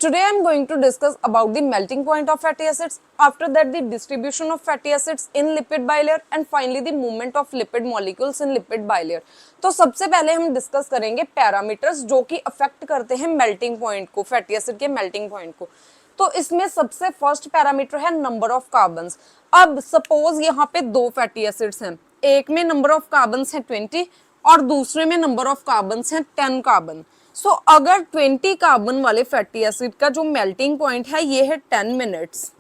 Today I am going to discuss about the melting point of fatty acids, after that the distribution of fatty acids in lipid bilayer and finally the movement of lipid molecules in lipid bilayer। तो सबसे पहले हम discuss करेंगे parameters जो कि affect करते हैं melting point को, फैटी एसिड के मेल्टिंग पॉइंट को। तो इसमें सबसे फर्स्ट पैरामीटर है नंबर ऑफ कार्बन्स। अब सपोज यहाँ पे दो फैटी एसिड्स हैं, एक में नंबर ऑफ कार्बन्स है 20 और दूसरे में नंबर ऑफ कार्बन्स है 10 कार्बन। सो अगर 20 कार्बन वाले फैटी एसिड का जो मेल्टिंग पॉइंट है ये है 10 मिनट्स,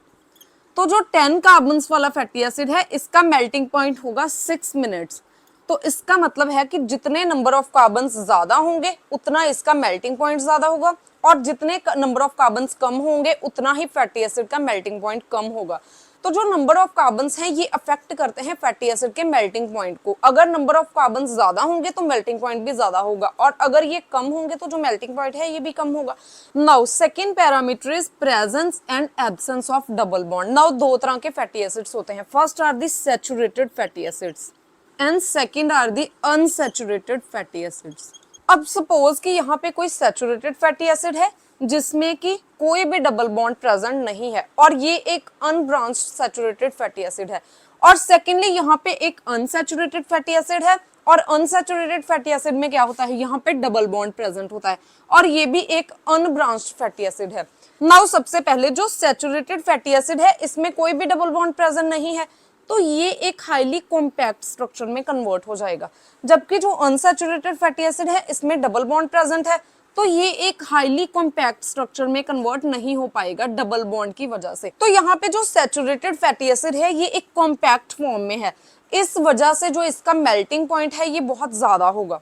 तो जो 10 कार्बन वाला फैटी एसिड है इसका मेल्टिंग पॉइंट होगा 6 मिनट्स। तो इसका मतलब है कि जितने नंबर ऑफ कार्बन ज्यादा होंगे उतना इसका मेल्टिंग पॉइंट ज्यादा होगा और जितने नंबर ऑफ कार्बन कम होंगे उतना ही फैटी एसिड का मेल्टिंग पॉइंट कम होगा। तो जो नंबर ऑफ कार्बन्स हैं ये अफेक्ट करते हैं फैटी एसिड के मेल्टिंग पॉइंट को। अगर नंबर ऑफ कार्बन्स ज्यादा होंगे तो मेल्टिंग पॉइंट भी ज्यादा होगा और अगर ये कम होंगे तो जो मेल्टिंग पॉइंट है ये भी कम होगा। Now second parameter is presence and absence of double bond. Now दो तरह के फैटी एसिड्स होते हैं, first are the saturated fatty acids and second are the unsaturated fatty acids. अब सपोज कि यहाँ पे कोई सैचुरेटेड फैटी एसिड है जिसमें कि कोई भी डबल बॉन्ड प्रेजेंट नहीं है और ये एक अनब्रांच्ड सैचुरेटेड फैटी एसिड है, और सेकेंडली यहाँ पे एक अनसैचुरेटेड फैटी एसिड है और अनसैचुरेटेड फैटी एसिड में क्या होता है, यहाँ पे डबल बॉन्ड प्रेजेंट होता है और ये भी एक अनब्रांच्ड फैटी एसिड है। नाउ सबसे पहले जो सैचुरेटेड फैटी एसिड है इसमें कोई भी डबल बॉन्ड प्रेजेंट नहीं है तो ये एक हाईली कॉम्पैक्ट स्ट्रक्चर में कन्वर्ट हो जाएगा, जबकि जो अनसैचुरेटेड फैटी एसिड है इसमें डबल बॉन्ड प्रेजेंट है तो ये एक हाईली कॉम्पैक्ट स्ट्रक्चर में कन्वर्ट नहीं हो पाएगा डबल बॉन्ड की वजह से। तो यहाँ पे जो सैचुरेटेड फैटी एसिड है ये एक कॉम्पैक्ट फॉर्म में है, इस वजह से जो इसका मेल्टिंग पॉइंट है ये बहुत ज्यादा होगा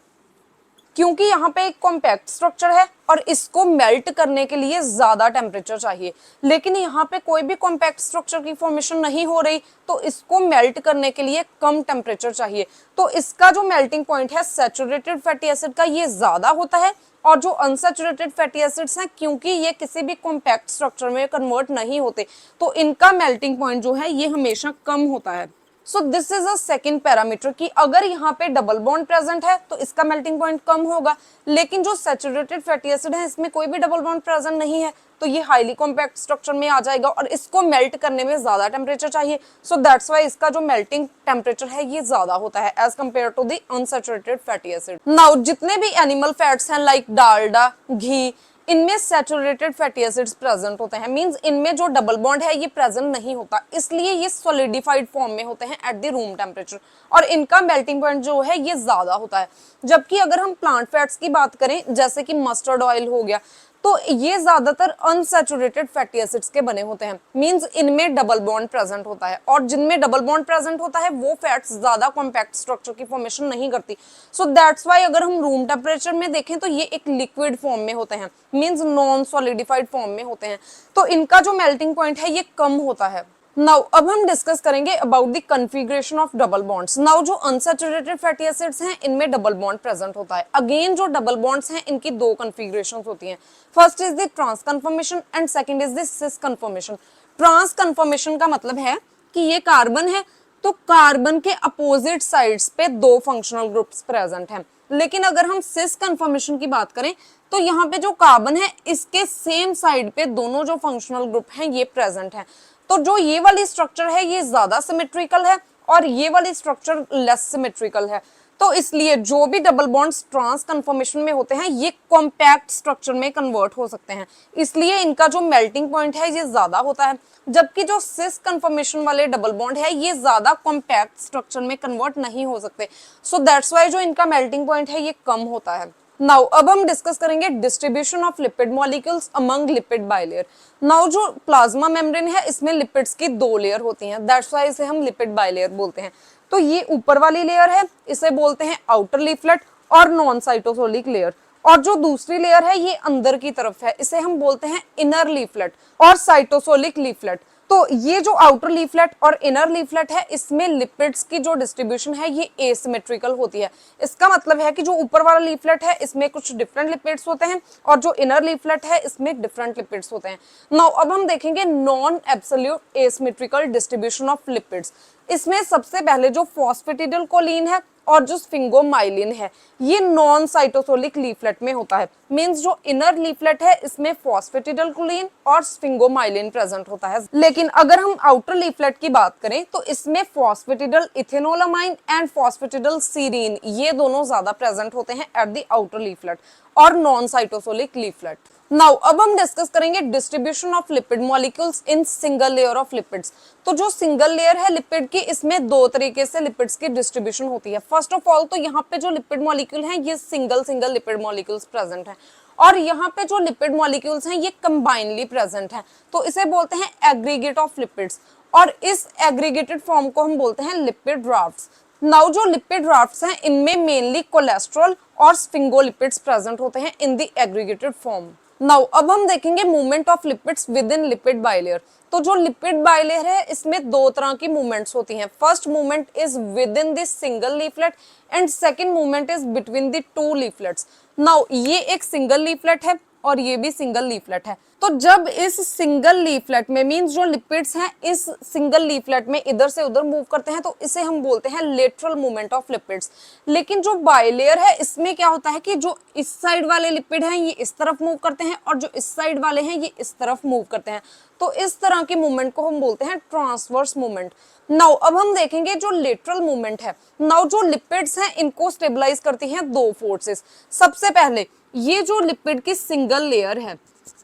क्योंकि यहाँ पे एक कॉम्पैक्ट स्ट्रक्चर है और इसको मेल्ट करने के लिए ज्यादा टेम्परेचर चाहिए, लेकिन यहाँ पे कोई भी कॉम्पैक्ट स्ट्रक्चर की फॉर्मेशन नहीं हो रही तो इसको मेल्ट करने के लिए कम टेम्परेचर चाहिए। तो इसका जो मेल्टिंग पॉइंट है सैचुरेटेड फैटी एसिड का ये ज्यादा होता है और जो अनसैचुरेटेड फैटी एसिड्स हैं क्योंकि ये किसी भी कॉम्पैक्ट स्ट्रक्चर में कन्वर्ट नहीं होते तो इनका मेल्टिंग पॉइंट जो है ये हमेशा कम होता है। So this is a second parameter कि अगर यहाँ पे डबल बॉन्ड प्रेजेंट है तो इसका मेल्टिंग पॉइंट कम होगा, लेकिन जो सैचुरेटेड फैटी एसिड है इसमें कोई भी डबल बॉन्ड प्रेजेंट नहीं है तो ये हाईली कॉम्पैक्ट स्ट्रक्चर में आ जाएगा और इसको मेल्ट करने में ज्यादा टेम्परेचर चाहिए। सो दैट्स व्हाई इसका जो मेल्टिंग टेम्परेचर है ये ज्यादा होता है as compare to the unsaturated fatty acid. Now जितने भी एनिमल फैट्स हैं लाइक डालडा, घी, इनमें सैचुरेटेड फैटी एसिड्स प्रेजेंट होते हैं, मींस इनमें जो डबल बॉन्ड है ये प्रेजेंट नहीं होता, इसलिए ये सॉलिडिफाइड फॉर्म में होते हैं एट द रूम टेम्परेचर और इनका मेल्टिंग पॉइंट जो है ये ज्यादा होता है। जबकि अगर हम प्लांट फैट्स की बात करें जैसे कि मस्टर्ड ऑयल हो गया तो ये ज्यादातर अनसैचुरेटेड फैटी एसिड्स के बने होते हैं, मींस इनमें डबल बॉन्ड प्रेजेंट होता है और जिनमें डबल बॉन्ड प्रेजेंट होता है वो फैट्स ज्यादा कॉम्पैक्ट स्ट्रक्चर की फॉर्मेशन नहीं करती। सो दैट्स व्हाई अगर हम रूम टेम्परेचर में देखें तो ये एक लिक्विड फॉर्म में होते हैं, मींस नॉन सॉलिडिफाइड फॉर्म में होते हैं, तो इनका जो मेल्टिंग पॉइंट है ये कम होता है। नाउ अब हम डिस्कस करेंगे about the configuration of double bonds. Now जो अनसैचुरेटेड फैटी एसिड्स हैं इनमें डबल बॉन्ड प्रेजेंट होता है। अगेन जो डबल बॉन्ड्स हैं इनकी दो कॉन्फ़िगरेशंस होती हैं, first is the trans conformation and second is the cis conformation. Trans conformation का मतलब है कि ये कार्बन है तो कार्बन के अपोजिट साइड्स पे दो फंक्शनल ग्रुप्स प्रेजेंट हैं, लेकिन अगर हम सिस कन्फर्मेशन की बात करें तो यहाँ पे जो कार्बन है इसके सेम साइड पे दोनों जो फंक्शनल ग्रुप हैं ये प्रेजेंट हैं। तो जो ये वाली स्ट्रक्चर है ये ज्यादा सिमेट्रिकल है और ये वाली स्ट्रक्चर लेस सिमेट्रिकल है, तो इसलिए जो भी डबल बॉन्ड्स ट्रांस कन्फर्मेशन में होते हैं ये कॉम्पैक्ट स्ट्रक्चर में कन्वर्ट हो सकते हैं, इसलिए इनका जो मेल्टिंग पॉइंट है ये ज्यादा होता है। जबकि जो सिस कन्फर्मेशन वाले डबल बॉन्ड है ये ज्यादा कॉम्पैक्ट स्ट्रक्चर में कन्वर्ट नहीं हो सकते, सो दैट्स व्हाई जो इनका मेल्टिंग पॉइंट है ये कम होता है। नाउ अब हम डिस्कस करेंगे distribution of lipid molecules among lipid bilayer. Now जो प्लाज्मा मेम्ब्रेन है इसमें लिपिड्स की दो लेयर होती हैं, दैट्स व्हाई इसे हम लिपिड बाइलेयर बोलते हैं। तो ये ऊपर वाली लेयर है इसे बोलते हैं आउटर लीफलेट और नॉन साइटोसोलिक लेयर, और जो दूसरी लेयर है ये अंदर की तरफ है इसे हम बोलते हैं इनर लीफलेट और साइटोसोलिक लीफलेट। तो ये जो आउटर लीफलेट और इनर लीफलेट है इसमें लिपिड्स की जो डिस्ट्रीब्यूशन है ये एसिमेट्रिकल होती है। इसका मतलब है कि जो ऊपर वाला लीफलेट है इसमें कुछ डिफरेंट लिपिड्स होते हैं और जो इनर लीफलेट है इसमें डिफरेंट लिपिड्स होते हैं। नाउ अब हम देखेंगे non absolute asymmetrical distribution of lipids. इसमें सबसे पहले जो फॉस्फेटिडिलकोलिन है और जो स्फिंगोमाइलिन है ये नॉन साइटोसोलिक लीफलेट में होता है। मींस जो इनर लीफलेट है इसमें फॉस्फेटिडिलकोलिन और स्फिंगोमाइलिन प्रेजेंट होता है। लेकिन अगर हम आउटर लीफलेट की बात करें तो इसमें फॉस्फेटिडिल इथेनोलामाइन एंड फॉस्फेटिडिल सीरीन ये दोनों ज्यादा प्रेजेंट होते हैं एट द आउटर लीफलेट और नॉन साइटोसोलिक लीफलेट। नाउ अब हम डिस्कस करेंगे distribution of lipid molecules in single layer of lipids. तो जो सिंगल लेयर है लिपिड की इसमें दो तरीके से लिपिड्स की डिस्ट्रीब्यूशन होती है। फर्स्ट ऑफ ऑल तो यहाँ पे जो लिपिड मॉलिक्यूल हैं ये सिंगल लिपिड मॉलिक्यूल्स प्रेजेंट हैं और यहाँ पे जो लिपिड मॉलिक्यूल्स हैं ये कंबाइनली प्रेजेंट हैं, तो इसे बोलते हैं एग्रीगेट ऑफ लिपिड्स और इस एग्रीगेटेड फॉर्म को हम बोलते हैं लिपिड राफ्ट्स। नाउ जो लिपिड राफ्ट्स हैं इनमें मेनली कोलेस्ट्रॉल और स्फिंगोलिपिड्स प्रेजेंट होते हैं in the aggregated form. Now अब हम देखेंगे movement of lipids with in lipid bilayer. तो जो लिपिड बाइलेयर है इसमें दो तरह की मूवमेंट्स होती हैं। First movement is with in this single leaflet and second movement is between the two leaflets. Now ये एक सिंगल लीफलेट है और ये भी सिंगल लीफलेट है। तो जब इस सिंगल लीफलेट में मींस जो लिपिड्स हैं इस सिंगल लीफलेट में इधर से उधर मूव करते हैं तो इसे हम बोलते हैं लेटरल मूवमेंट ऑफ लिपिड्स। लेकिन जो बाइलेयर है इसमें क्या होता है कि जो इस साइड वाले लिपिड हैं ये इस तरफ मूव करते हैं और जो इस साइड वाले हैं ये इस तरफ मूव करते हैं, तो इस तरह के मूवमेंट को हम बोलते हैं ट्रांसवर्स मूवमेंट। नाउ अब हम देखेंगे जो लेटरल मूवमेंट है। नाउ जो लिपिड्स हैं इनको स्टेबलाइज करती हैं दो फोर्सेस। सबसे पहले ये जो लिपिड की सिंगल लेयर है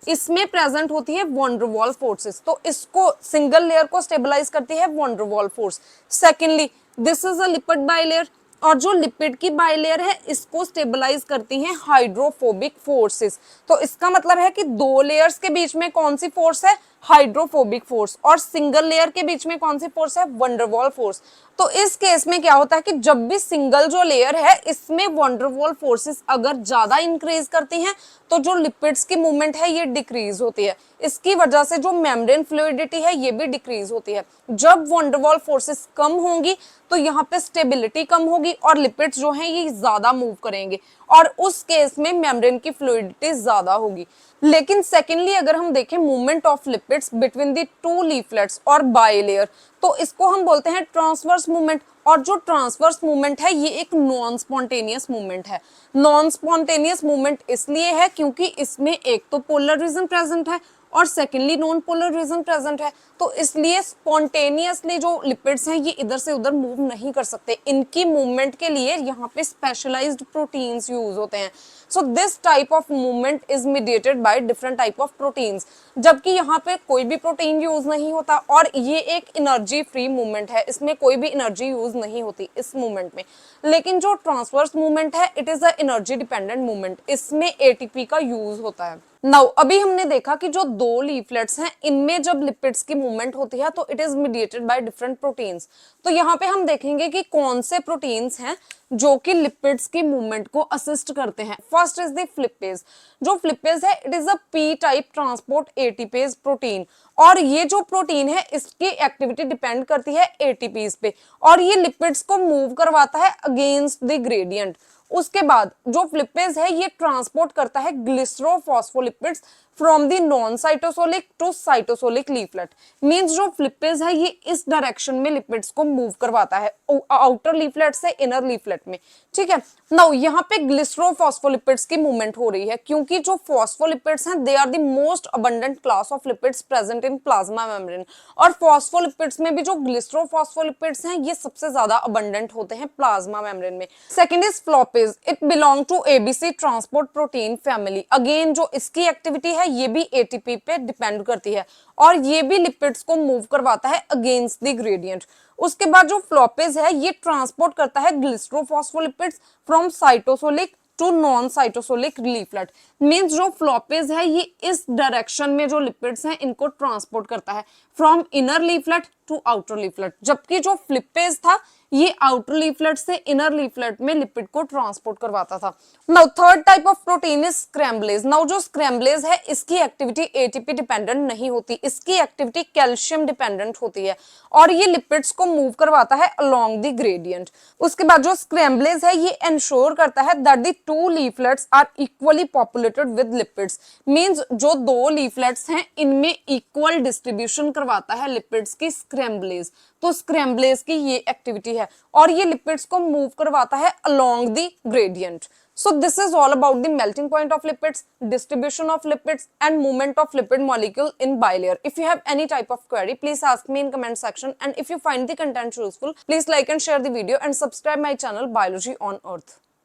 इसमें प्रेजेंट होती है वैन डर वाल्स फोर्सेस, तो इसको सिंगल लेयर को स्टेबलाइज करती है van der Waals force. Secondly this is a lipid bilayer और जो लिपिड की बाइलेयर है इसको स्टेबलाइज करती हैं हाइड्रोफोबिक फोर्सेस। तो इसका मतलब है कि दो लेयर्स के बीच में कौन सी फोर्स है, हाइड्रोफोबिक फोर्स, और सिंगल लेयर के बीच में कौन सी फोर्स है, वैन डर वाल्स फोर्स। तो इस केस में क्या होता है कि जब भी सिंगल जो लेयर है इसमें वैन डर वाल्स फोर्सेस अगर ज्यादा इंक्रीज करती हैं तो जो लिपिड्स की मूवमेंट है ये डिक्रीज होती है। इसकी वजह से जो मेम्ब्रेन फ्लूइडिटी है ये भी डिक्रीज होती है। जब वैन डर वाल्स फोर्सेस कम होंगी तो यहाँ पे स्टेबिलिटी कम होगी और लिपिड्स जो हैं ये ज्यादा मूव करेंगे और उस केस में मेम्ब्रेन की फ्लूइडिटी ज्यादा होगी। लेकिन सेकेंडली अगर हम देखें movement of lipids between the two leaflets और बाइलेयर तो इसको हम बोलते हैं ट्रांसवर्स मूवमेंट। और जो ट्रांसवर्स मूवमेंट है ये एक नॉन स्पॉन्टेनियस मूवमेंट है। नॉन स्पॉन्टेनियस मूवमेंट इसलिए है क्योंकि इसमें एक तो पोलर रीजन प्रेजेंट है और secondly non polar region present है, तो इसलिए स्पॉन्टेनियसली जो लिपिड्स हैं ये इधर से उधर मूव नहीं कर सकते। इनकी मूवमेंट के लिए यहाँ पे स्पेशलाइज्ड प्रोटीन्स यूज होते हैं। So this type of movement is mediated by different type of proteins, जबकि यहाँ पे कोई भी प्रोटीन यूज नहीं होता और ये एक एनर्जी फ्री मूवमेंट है, इसमें कोई भी एनर्जी यूज नहीं होती इस मूवमेंट में। लेकिन जो ट्रांसवर्स मूवमेंट है it is a energy dependent movement, इसमें एटीपी का यूज होता है। नाउ अभी हमने देखा कि जो दो लीफलेट्स हैं इनमें जब लिपिड्स की मूवमेंट होती है तो it is mediated by different proteins. तो यहाँ पे हम देखेंगे कि कौन से प्रोटीन्स हैं जो कि लिपिड्स की मूवमेंट को असिस्ट करते हैं। First is the flippase. जो फ्लिपेज है it is a P type transport ATPase protein और ये जो प्रोटीन है इसकी एक्टिविटी डिपेंड करती है एटीपीज पे और ये लिपिड्स को मूव करवाता है अगेंस्ट द ग्रेडियंट। उसके बाद जो फ्लिपेज है ये ट्रांसपोर्ट करता है glycerophospholipids from the non cytosolic to cytosolic leaflet. Means जो फ्लिपेज है ये इस डायरेक्शन में लिपिड्स को मूव करवाता है आउटर लीफलेट से इनर लीफलेट में। ठीक है, नाउ यहाँ पे ग्लिसरोफॉस्फोलिपिड्स की मूवमेंट हो रही है क्योंकि जो फॉस्फोलिपिड्स हैं they are the most abundant class of lipids present in plasma membrane और फॉस्फोलिपिड्स में भी जो ग्लिसरोफॉस्फोलिपिड्स हैं ये सबसे ज्यादा अबंडेंट होते हैं प्लाज्मा मेम्ब्रेन में। Second is floppase. It belong to ABC transport protein family. Again जो इसकी एक्टिविटी है ये भी एटीपी पे डिपेंड करती है और ये भी लिपिड्स को मूव करवाता है अगेंस्ट द ग्रेडियंट। उसके बाद जो फ्लोपेज है ये ट्रांसपोर्ट करता है glycerophospholipids from cytosolic to non cytosolic leaflet. Means जो फ्लोपेज है ये इस डायरेक्शन में जो लिपिड्स हैं इनको ट्रांसपोर्ट करता है from inner leaflet to outer leaflet, जबकि जो फ्लिपेज था ये आउटर लीफलेट से इनर लीफलेट में लिपिड को ट्रांसपोर्ट करवाता था। Now third type of protein is scramblase. Now जो स्क्रैम्बलेज है इसकी एक्टिविटी एटीपी डिपेंडेंट नहीं होती, इसकी एक्टिविटी कैल्शियम डिपेंडेंट होती है और ये लिपिड्स को मूव करवाता है अलोंग द ग्रेडियंट। उसके बाद जो स्क्रैम्बलेज है ये इंश्योर करता है that the two leaflets are equally populated with lipids. Means जो दो लीफलेट्स हैं इनमें इक्वल डिस्ट्रीब्यूशन करवाता है लिपिड्स की स्क्रैम्बलेज। तो स्क्रैम्बलेज की ये एक्टिविटी है और ये लिपिड्स को मूव करवाता है along the gradient. So this is all about the melting point of lipids, distribution of lipids and movement of lipid molecule in bilayer. If you have any type of query, please ask me in comment section, and if you find the content useful, please like and share the video and subscribe my channel Biology on Earth.